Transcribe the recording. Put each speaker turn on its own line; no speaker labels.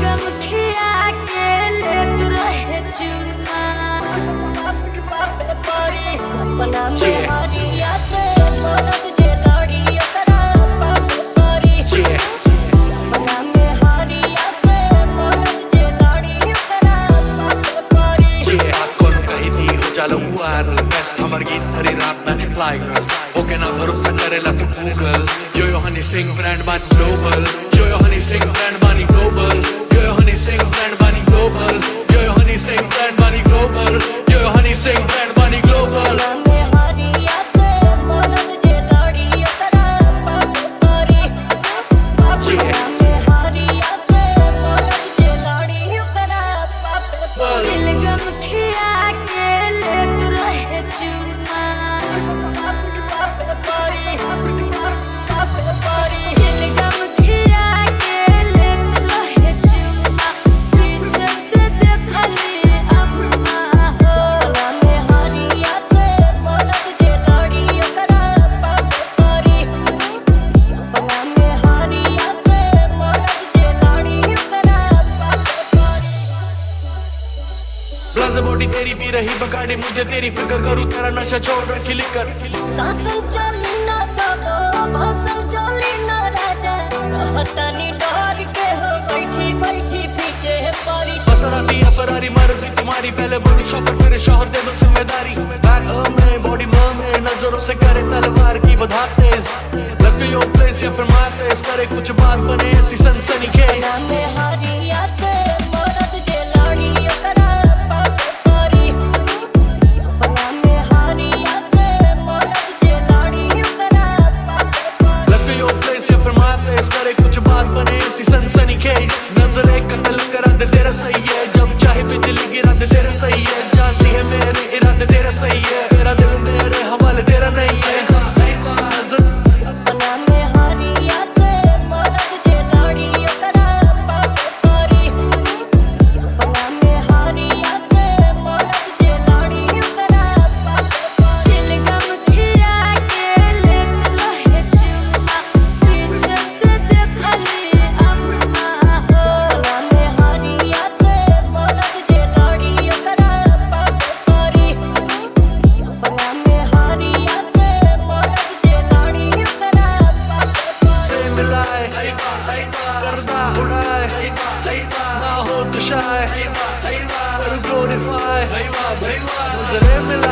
गम खिया के लेत रहे चुमा अपना में हरिया से मरद जे लड़ी ओकरा बाप करी अपना में हरिया से मरद जे लड़ी ओकरा बाप करी
कौन कही थी हो चलो वायरल बेस्ट हमर गीत हरी रात नाच फ्लाई गर्ल ओके ना भरोसा करेला तू गूगल यो हनी सिंह ब्रांड बानी global yo Honey Singh brand बानी global yo Honey Singh brand बानी global yo Honey Singh brand बानी global yo Honey Singh brand बानी ग्लोबल बॉडी तेरी पी रही बगाड़े मुझे तेरी फिक्र करूं तेरा नशा छोड़ रखी लिकर
सासन चली ना बाबा भाषण चली ना राजा हतनी डर के हो बैठी बैठी पीछे पड़ी
फसराती फरारी मर्जी तुम्हारी पहले बड़ी शौक फिर शौहर दे दो जिम्मेदारी बैक में बॉडी में नजरों से करे तलवार की बधा तेज लेट्स गो योर प्लेस या फिर माय प्लेस करे कुछ बात बने ऐसी सनसनी के
में हरिया से मरद जे लड़ी ओकरा
सनसनी केस नजर एक कत्ल करा दे तेरा सही है जब चाहे बिजली गिरा दे तेरा सही है जानती है मेरे इरादे तेरा सही है तेरा दिल मेरे हवाले तेरा नहीं है
अपना में हरिया से मरद जे लड़ी ओकरा बाप करी अपना में हरिया से मरद जे लड़ी ओकरा बाप करी गम खिया के लेत रहे चुमा पीछे से देखली
ना हो तो शाय पर ग्लोरीफाई नजरें मिला